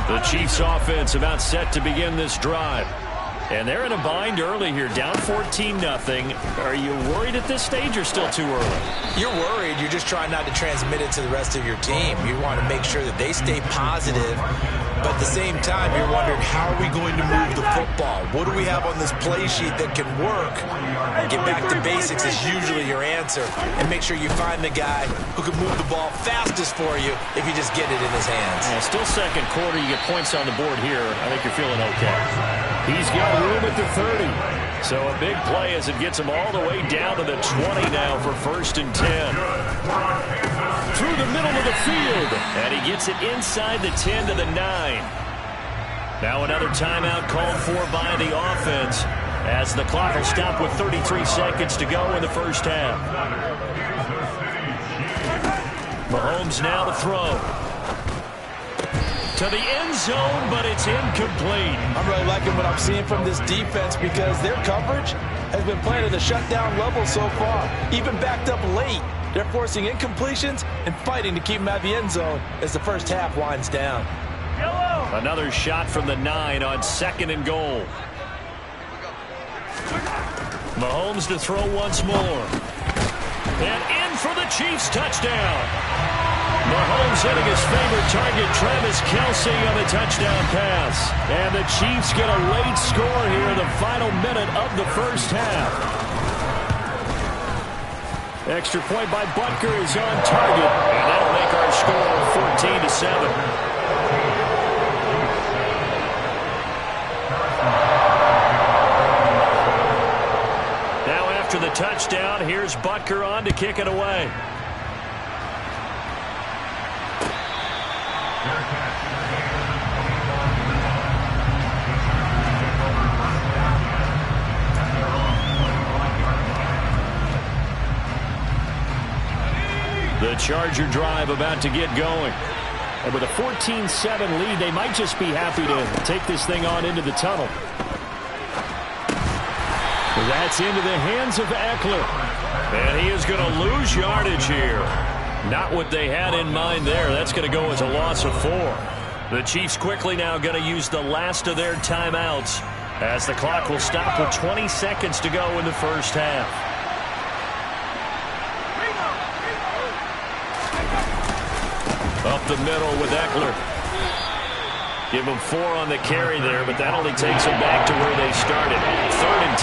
The Chiefs offense about set to begin this drive. And they're in a bind early here, down 14-0. Are you worried at this stage or still too early? You're worried. You're just trying not to transmit it to the rest of your team. You want to make sure that they stay positive. But at the same time, you're wondering, how are we going to move the football? What do we have on this play sheet that can work? Get back to basics is usually your answer. And make sure you find the guy who can move the ball fastest for you if you just get it in his hands. Yeah, still second quarter. You get points on the board here. I think you're feeling okay. He's got room at the 30. So a big play as it gets him all the way down to the 20 now for 1st and 10. Through the middle of the field. And he gets it inside the 10 to the 9. Now another timeout called for by the offense as the clock will stop with 33 seconds to go in the first half. Mahomes now to throw. To the end zone, but it's incomplete. I'm really liking what I'm seeing from this defense because their coverage has been playing at a shutdown level so far. Even backed up late, they're forcing incompletions and fighting to keep them out of the end zone as the first half winds down. Another shot from the 9 on 2nd and goal. Mahomes to throw once more. And in for the Chiefs touchdown. Mahomes hitting his favorite target, Travis Kelce, on the touchdown pass. And the Chiefs get a late score here in the final minute of the first half. Extra point by Butker is on target. And that'll make our score 14-7. Now after the touchdown, here's Butker on to kick it away. The Charger drive about to get going. And with a 14-7 lead, they might just be happy to take this thing on into the tunnel. That's into the hands of Eckler. And he is going to lose yardage here. Not what they had in mind there. That's going to go as a loss of 4. The Chiefs quickly now going to use the last of their timeouts as the clock will stop with 20 seconds to go in the first half. Up the middle with Eckler. Give them 4 on the carry there, but that only takes them back to where they started. 3rd and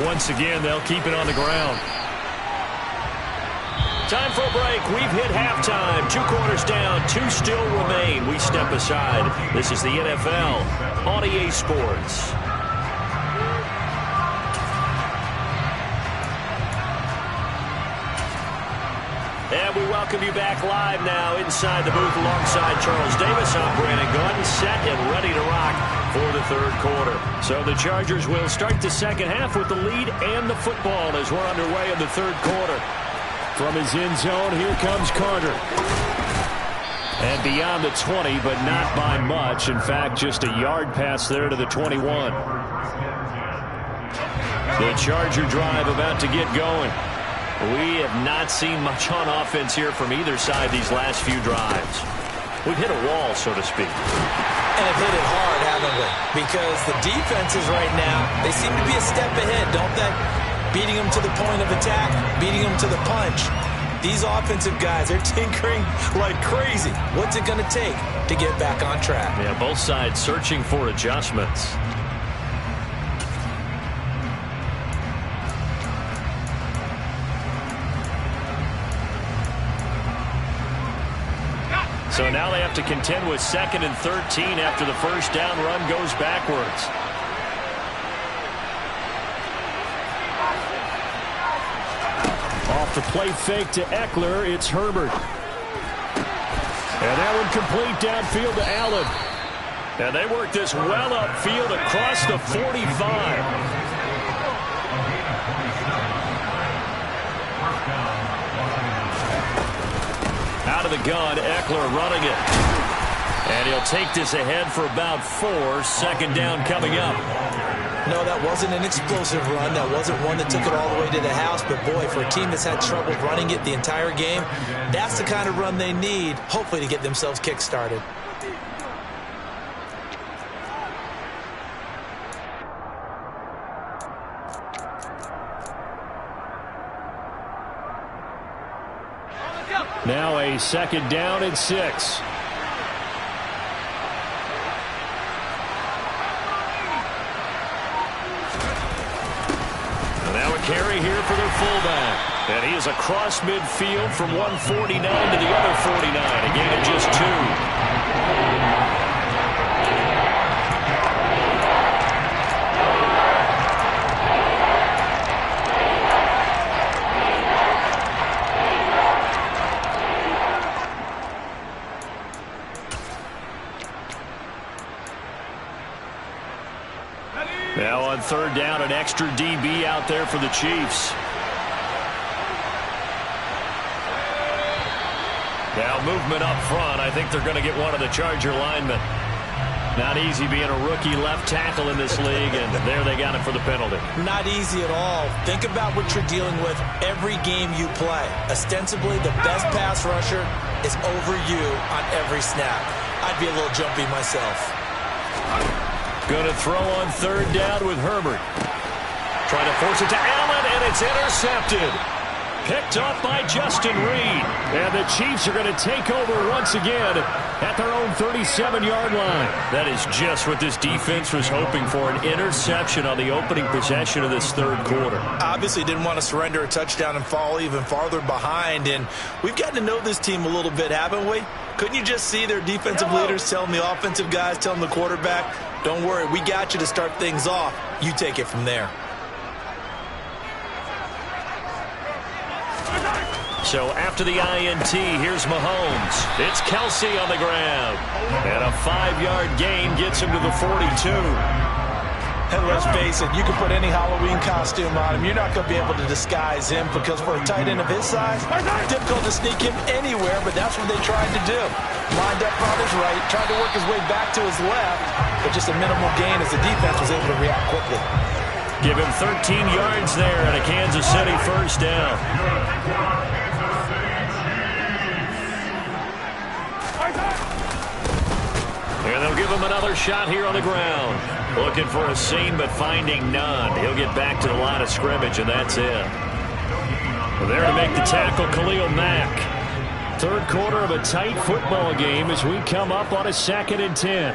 10. Once again, they'll keep it on the ground. Time for a break. We've hit halftime. 2 quarters down. 2 still remain. We step aside. This is the NFL on EA Sports. And we welcome you back live now inside the booth alongside Charles Davis. I'm Brandon Gordon, set and ready to rock for the 3rd quarter. So the Chargers will start the second half with the lead and the football as we're underway in the 3rd quarter. From his end zone, here comes Carter. And beyond the 20, but not by much. In fact, just a yard pass there to the 21. The Charger drive about to get going. We have not seen much on offense here from either side these last few drives. We've hit a wall, so to speak. And have hit it hard, haven't we? Because the defenses right now, they seem to be a step ahead, don't they? Beating them to the point of attack, beating them to the punch. These offensive guys, they're tinkering like crazy. What's it going to take to get back on track? Yeah, both sides searching for adjustments. So now they have to contend with 2nd and 13 after the first down run goes backwards. Off the play fake to Eckler, it's Herbert. And that one complete downfield to Allen. And they work this well upfield across the 45. Out of the gun, Eckler running it. And he'll take this ahead for about 4. 2nd down coming up. No, that wasn't an explosive run. That wasn't one that took it all the way to the house. But, boy, for a team that's had trouble running it the entire game, that's the kind of run they need, hopefully, to get themselves kick-started. Now a 2nd down and 6. Carry here for their fullback. And he is across midfield from 149 to the other 49. A gain of just 2. Now on 3rd down, an extra DB out there for the Chiefs. Now movement up front. I think they're going to get one of the Charger linemen. Not easy being a rookie left tackle in this league, and there they got it for the penalty. Not easy at all. Think about what you're dealing with every game you play. Ostensibly, the best pass rusher is over you on every snap. I'd be a little jumpy myself. Going to throw on 3rd down with Herbert. Trying to force it to Allen, and it's intercepted. Picked off by Justin Reed. And the Chiefs are going to take over once again at their own 37-yard line. That is just what this defense was hoping for, an interception on the opening possession of this 3rd quarter. Obviously didn't want to surrender a touchdown and fall even farther behind. And we've gotten to know this team a little bit, haven't we? Couldn't you just see their defensive leaders telling the offensive guys, telling the quarterback, don't worry, we got you to start things off. You take it from there. So after the INT, here's Mahomes. It's Kelsey on the ground. And a 5-yard gain gets him to the 42. And let's face it, you can put any Halloween costume on him. You're not going to be able to disguise him because for a tight end of his size, it's difficult to sneak him anywhere, but that's what they tried to do. Lined up on his right, tried to work his way back to his left, but just a minimal gain as the defense was able to react quickly. Give him 13 yards there and a Kansas City 1st down. And they'll give him another shot here on the ground. Looking for a seam, but finding none. He'll get back to the line of scrimmage, and that's it. There to make the tackle, Khalil Mack. 3rd quarter of a tight football game as we come up on a 2nd and 10.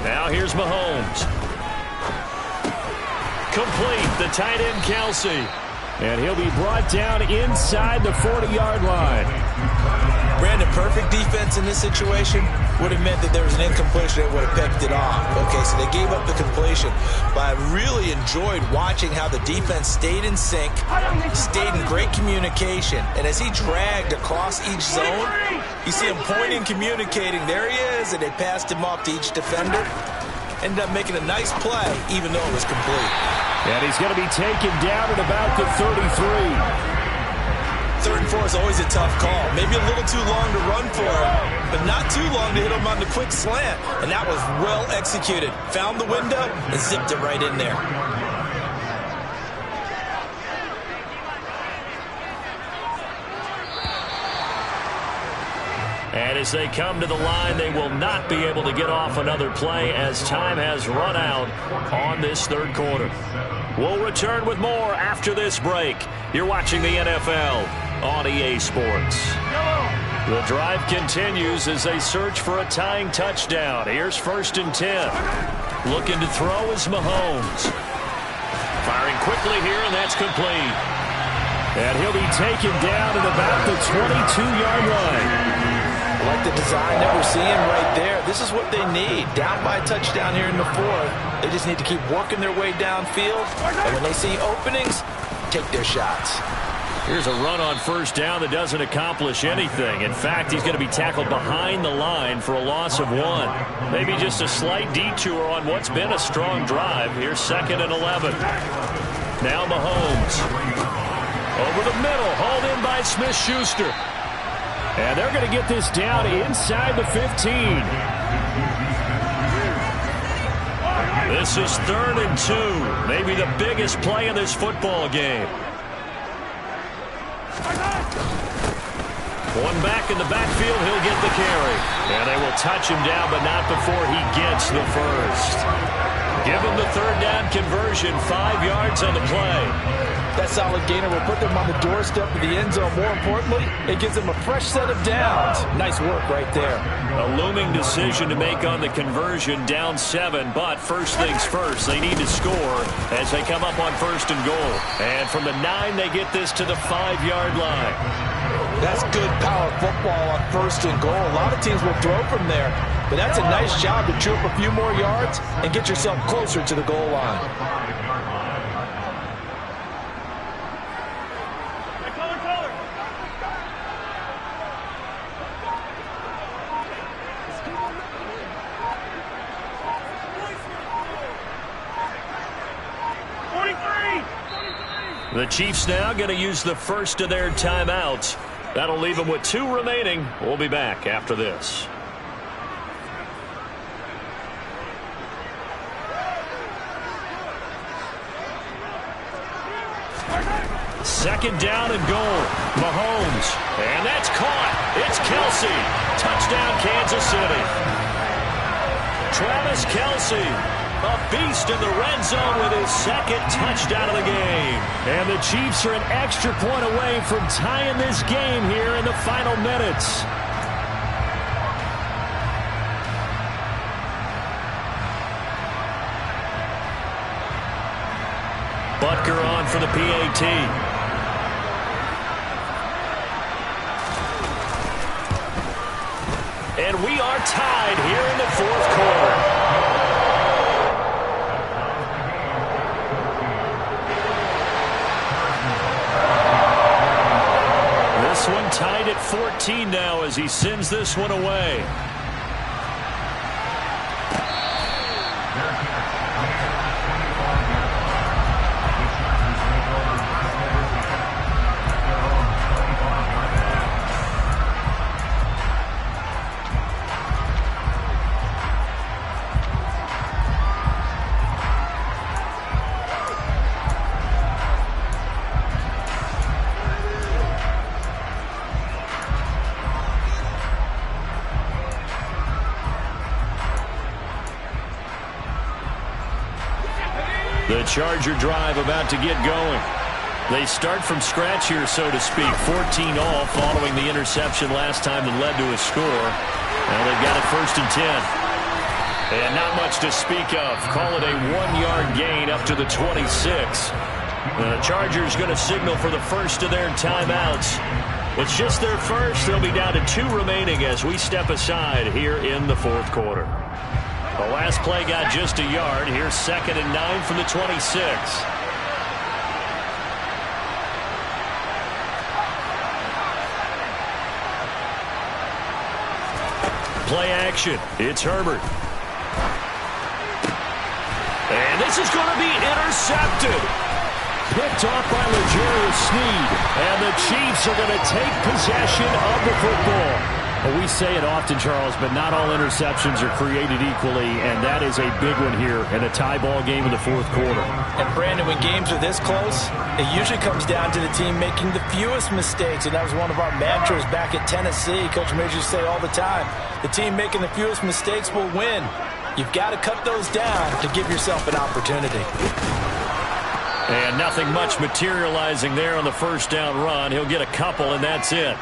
Now here's Mahomes. Complete, the tight end, Kelsey. And he'll be brought down inside the 40-yard line. Brandon, perfect defense in this situation would have meant that there was an incompletion that would have picked it off. Okay, so they gave up the completion. But I really enjoyed watching how the defense stayed in sync, stayed in great communication. And as he dragged across each zone, you see him pointing, communicating. There he is, and they passed him off to each defender. Ended up making a nice play, even though it was complete. And he's going to be taken down at about the 33. 3rd and 4 is always a tough call. Maybe a little too long to run for him, but not too long to hit him on the quick slant. And that was well executed. Found the window and zipped it right in there. And as they come to the line, they will not be able to get off another play as time has run out on this 3rd quarter. We'll return with more after this break. You're watching the NFL on EA Sports. The drive continues as they search for a tying touchdown. Here's 1st and 10. Looking to throw is Mahomes. Firing quickly here, and that's complete. And he'll be taken down at about the 22-yard line. I like the design that we're seeing right there. This is what they need. Down by a touchdown here in the 4th. They just need to keep working their way downfield. And when they see openings, take their shots. Here's a run on 1st down that doesn't accomplish anything. In fact, he's going to be tackled behind the line for a loss of 1. Maybe just a slight detour on what's been a strong drive. Here's 2nd and 11. Now Mahomes. Over the middle, hauled in by Smith-Schuster. And they're going to get this down inside the 15. This is 3rd and 2. Maybe the biggest play in this football game. One back in the backfield, he'll get the carry. And they will touch him down, but not before he gets the first. Give him the 3rd down conversion, 5 yards on the play. That solid gainer will put them on the doorstep of the end zone. More importantly, it gives them a fresh set of downs. Nice work right there. A looming decision to make on the conversion, down 7. But first things first, they need to score as they come up on 1st and goal. And from the 9, they get this to the 5-yard line. That's good power football on 1st and goal. A lot of teams will throw from there, but that's a nice job to chew up a few more yards and get yourself closer to the goal line. The Chiefs now going to use the first of their timeouts. That'll leave them with 2 remaining. We'll be back after this. Second down and goal. Mahomes. And that's caught. It's Kelce. Touchdown, Kansas City. Travis Kelce. A beast in the red zone with his 2nd touchdown of the game. And the Chiefs are an extra point away from tying this game here in the final minutes. Butker on for the PAT. And we are tied here in the 4th quarter. This one tied at 14 now as he sends this one away. The Charger drive about to get going. They start from scratch here, so to speak. 14 all following the interception last time that led to a score. Now they've got it 1st and 10. And not much to speak of. Call it a 1-yard gain up to the 26. The Chargers going to signal for the first of their timeouts. It's just their first. They'll be down to 2 remaining as we step aside here in the 4th quarter. The last play got just a yard. Here's 2nd and 9 from the 26. Play action. It's Herbert. And this is going to be intercepted. Picked off by L'Jarius Sneed. And the Chiefs are going to take possession of the football. Well, we say it often, Charles, but not all interceptions are created equally, and that is a big one here in a tie ball game in the 4th quarter. And, Brandon, when games are this close, it usually comes down to the team making the fewest mistakes, and that was one of our mantras back at Tennessee. Coach Majors used to say all the time, the team making the fewest mistakes will win. You've got to cut those down to give yourself an opportunity. And nothing much materializing there on the 1st down run. He'll get a couple, and that's it.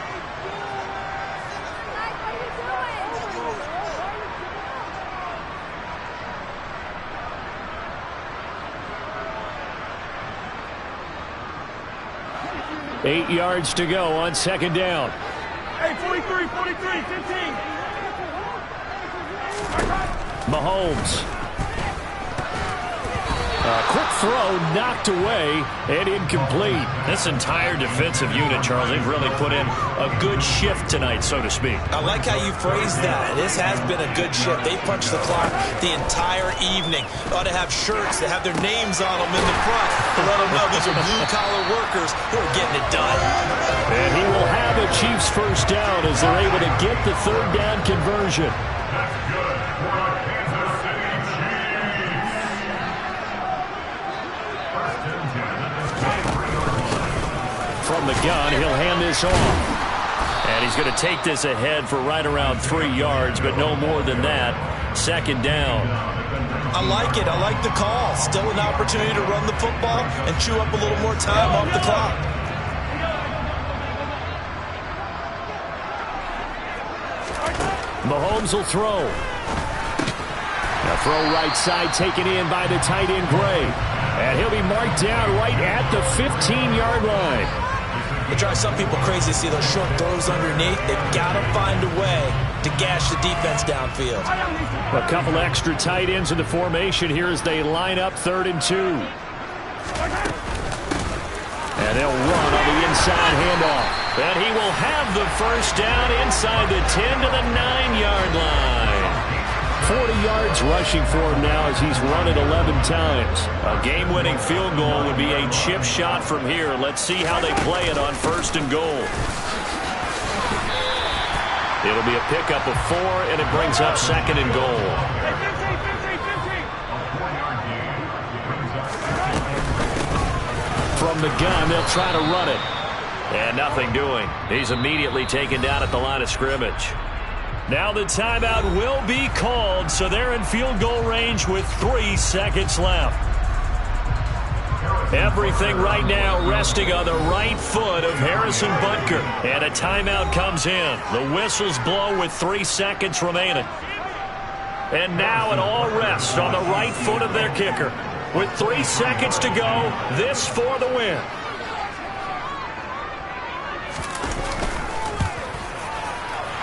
Eight yards to go on 2nd down. Hey, 43, 15. Mahomes. Quick throw, knocked away, and incomplete. This entire defensive unit, Charles, they've really put in a good shift tonight, so to speak. I like how you phrased that. This has been a good shift. They punched the clock the entire evening. They ought to have shirts that have their names on them in the front to let them know these are blue-collar workers who are getting it done. And he will have a Chiefs 1st down as they're able to get the 3rd down conversion. from the gun. He'll hand this off. And he's going to take this ahead for right around 3 yards, but no more than that. Second down. I like it. I like the call. Still an opportunity to run the football and chew up a little more time off the clock. Mahomes will throw. A throw right side taken in by the tight end Gray. And he'll be marked down right at the 15-yard line. It drives some people crazy to see those short throws underneath. They've got to find a way to gash the defense downfield. A couple extra tight ends in the formation here as they line up 3rd and 2. And they'll run on the inside handoff. And he will have the first down inside the 10 to the 9-yard line. 40 yards rushing for him now as he's run it 11 times. A game-winning field goal would be a chip shot from here. Let's see how they play it on 1st and goal. It'll be a pickup of 4, and it brings up 2nd and goal. From the gun, they'll try to run it. And nothing doing. He's immediately taken down at the line of scrimmage. Now the timeout will be called, so they're in field goal range with 3 seconds left. Everything right now resting on the right foot of Harrison Butker. And a timeout comes in. The whistles blow with 3 seconds remaining. And now it all rests on the right foot of their kicker. With 3 seconds to go, this for the win.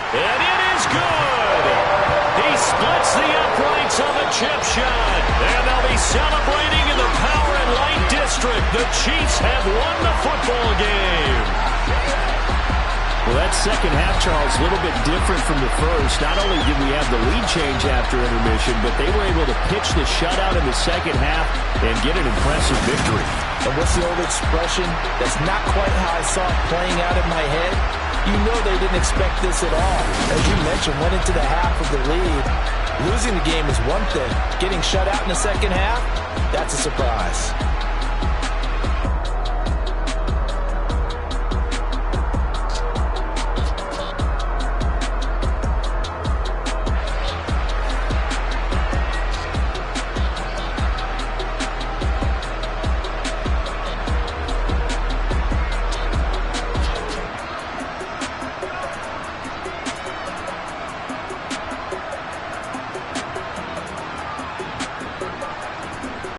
And it is good. He splits the uprights on the chip shot. And they'll be celebrating in the power and light district. The Chiefs have won the football game. Well, that second half, Charles, a little bit different from the first. Not only did we have the lead change after intermission, but they were able to pitch the shutout in the second half and get an impressive victory. And what's the old expression? That's not quite how I saw it playing out in my head. You know they didn't expect this at all. As you mentioned, went into the half of the lead. Losing the game is one thing. Getting shut out in the second half, that's a surprise.